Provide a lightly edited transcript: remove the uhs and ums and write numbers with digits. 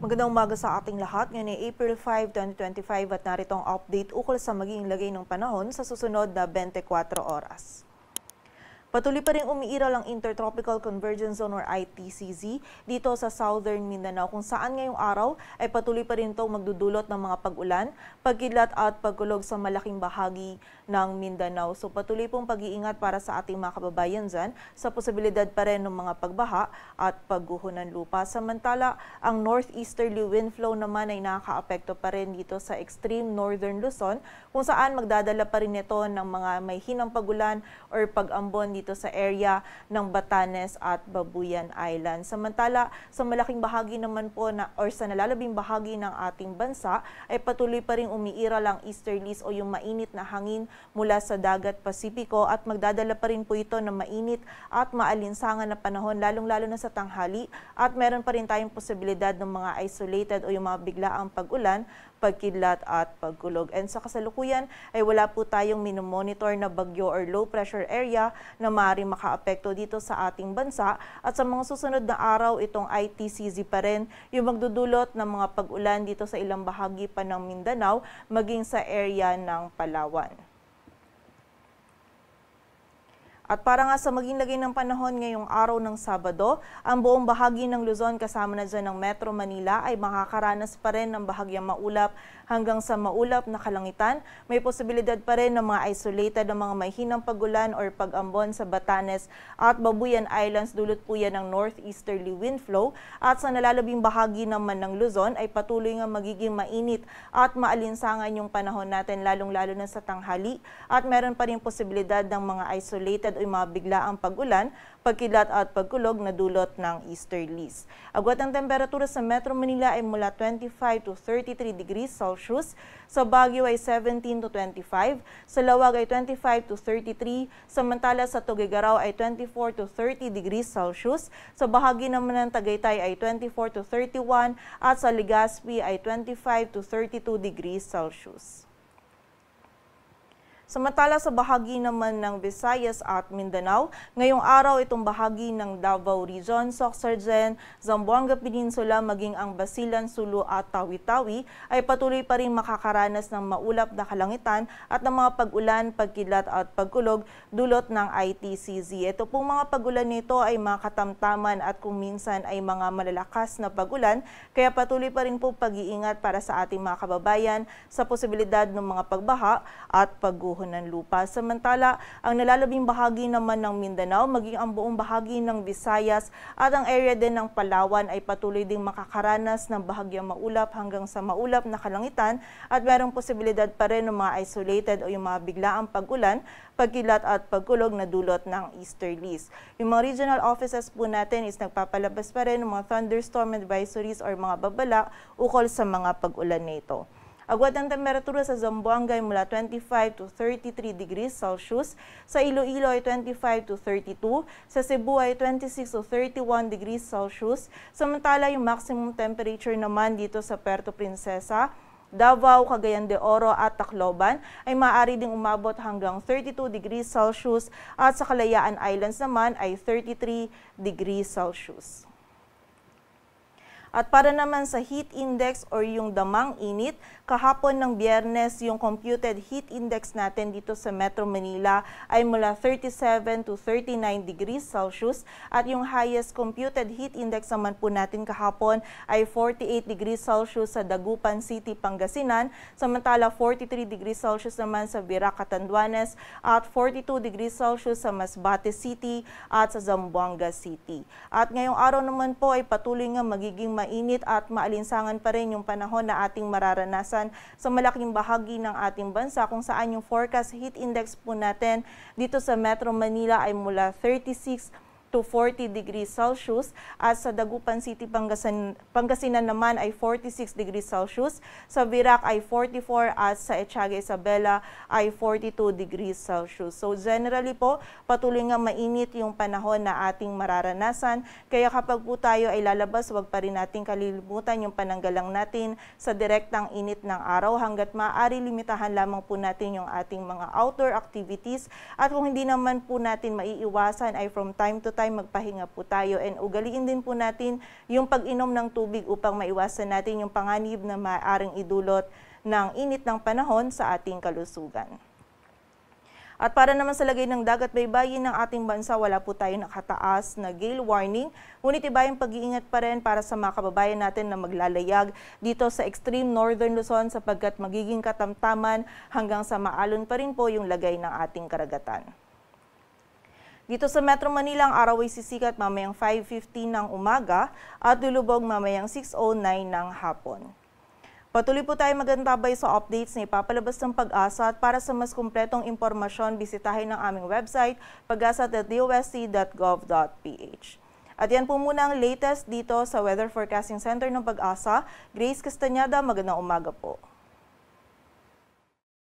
Magandang umaga sa ating lahat. Ngayon ay April 5, 2025 at narito ang update ukol sa magiging lagay ng panahon sa susunod na 24 oras. Patuloy pa rin umiiral ang Intertropical Convergence Zone or ITCZ dito sa Southern Mindanao kung saan ngayong araw ay patuloy pa rin itong magdudulot ng mga pag-ulan, pagkidlat at pagkulog sa malaking bahagi ng Mindanao. So patuloy pong pag-iingat para sa ating mga kababayan dyan sa posibilidad pa rin ng mga pagbaha at pagguho ng lupa. Samantala, ang northeasterly wind flow naman ay nakakaapekto pa rin dito sa extreme northern Luzon kung saan magdadala pa rin ito ng mga may hinang pag-ulan or pag-ambon dito sa area ng Batanes at Babuyan Island. Samantala, sa malaking bahagi naman po sa nalalabing bahagi ng ating bansa ay patuloy pa rin umiiral ang easterlies o yung mainit na hangin mula sa dagat Pasipiko at magdadala pa rin po ito ng mainit at maalinsangan na panahon lalong-lalo na sa tanghali at meron pa rin tayong posibilidad ng mga isolated o yung mga biglaang pag-ulan, pagkidlat at pagkulog. And sa kasalukuyan ay wala po tayong minomonitor na bagyo or low pressure area na maaaring makaapekto dito sa ating bansa at sa mga susunod na araw itong ITCZ pa rin yung magdudulot ng mga pag-ulan dito sa ilang bahagi pa ng Mindanao maging sa area ng Palawan. At para nga sa maging lagay ng panahon ngayong araw ng Sabado, ang buong bahagi ng Luzon kasama na dyan ng Metro Manila ay makakaranas pa rin ng bahagyang maulap hanggang sa maulap na kalangitan. May posibilidad pa rin ng mga isolated na mga may hinang pag-ulan or pag-ambon sa Batanes at Babuyan Islands. Dulot po yan ng northeasterly wind flow. At sa nalalabing bahagi naman ng Luzon ay patuloy nga magiging mainit at maalinsangan yung panahon natin lalong-lalo na sa tanghali. At meron pa rin posibilidad ng mga isolated o mga biglaang pag-ulan, pagkidlat at pagkulog na dulot ng easterlies. Agwat ang temperatura sa Metro Manila ay mula 25 to 33 degrees Celsius, sa Baguio ay 17 to 25, sa Lawag ay 25 to 33, samantala sa Tuguegarao ay 24 to 30 degrees Celsius, sa bahagi naman ng Tagaytay ay 24 to 31 at sa Legazpi ay 25 to 32 degrees Celsius. Samantala sa bahagi naman ng Visayas at Mindanao, ngayong araw itong bahagi ng Davao Region, Sorsogon, Zamboanga Peninsula, maging ang Basilan, Sulu at Tawi-Tawi ay patuloy pa rin makakaranas ng maulap na kalangitan at ng mga pag-ulan, pagkidlat at pagkulog dulot ng ITCZ. Ito pong mga pag-ulan nito ay mga katamtaman at kung minsan ay mga malalakas na pag-ulan, kaya patuloy pa rin po pag-iingat para sa ating mga kababayan sa posibilidad ng mga pagbaha at pagguho ng lupa. Samantala, ang nalalabing bahagi naman ng Mindanao, maging ang buong bahagi ng Visayas at ang area din ng Palawan ay patuloy ding makakaranas ng bahagyang maulap hanggang sa maulap na kalangitan at mayroong posibilidad pa rin ng mga isolated o yung mga biglaang pag-ulan, pagkilat at pagkulog na dulot ng easterlies. Yung mga regional offices po natin is nagpapalabas pa rin ng mga thunderstorm advisories or mga babala ukol sa mga pag-ulan nito. Agwat ang temperatura sa Zamboanga ay mula 25 to 33 degrees Celsius, sa Iloilo ay 25 to 32, sa Cebu ay 26 to 31 degrees Celsius, samantala yung maximum temperature naman dito sa Puerto Princesa, Davao, Cagayan de Oro at Tacloban ay maaari ding umabot hanggang 32 degrees Celsius at sa Kalayaan Islands naman ay 33 degrees Celsius. At para naman sa heat index or yung damang init, kahapon ng Biyernes, yung computed heat index natin dito sa Metro Manila ay mula 37 to 39 degrees Celsius at yung highest computed heat index naman po natin kahapon ay 48 degrees Celsius sa Dagupan City, Pangasinan, samantala 43 degrees Celsius naman sa Virac, Catanduanes at 42 degrees Celsius sa Masbate City at sa Zamboanga City. At ngayong araw naman po ay patuloy nga magiging mainit at maalinsangan pa rin yung panahon na ating mararanasan sa malaking bahagi ng ating bansa kung saan yung forecast heat index po natin dito sa Metro Manila ay mula 36 to 40 degrees Celsius at sa Dagupan City, Pangasinan naman ay 46 degrees Celsius, sa Virac ay 44 at sa Etiaga Isabela ay 42 degrees Celsius. So generally po, patuloy nga mainit yung panahon na ating mararanasan, kaya kapag po tayo ay lalabas, huwag pa rin natin kalilimutan yung pananggalang natin sa direktang init ng araw hanggat maaari limitahan lamang po natin yung ating mga outdoor activities at kung hindi naman po natin maiiwasan ay from time to tayo, magpahinga po tayo, and ugaliin din po natin yung pag-inom ng tubig upang maiwasan natin yung panganib na maaaring idulot ng init ng panahon sa ating kalusugan. At para naman sa lagay ng dagat baybayin ng ating bansa, wala po tayo nakataas na gale warning. Ngunit iba yung pag-iingat pa rin para sa mga kababayan natin na maglalayag dito sa extreme northern Luzon sapagkat magiging katamtaman hanggang sa maalon pa rin po yung lagay ng ating karagatan. Dito sa Metro Manila, ang araw ay sisikat mamayang 5:15 ng umaga at lulubog mamayang 6:09 ng hapon. Patuloy po tayo magantabay sa updates na ipapalabas ng Pag-asa at para sa mas kumpletong impormasyon, bisitahin ang aming website pag-asa.dosc.gov.ph. At yan po muna ang latest dito sa Weather Forecasting Center ng Pag-asa. Grace Castañeda, magandang umaga po.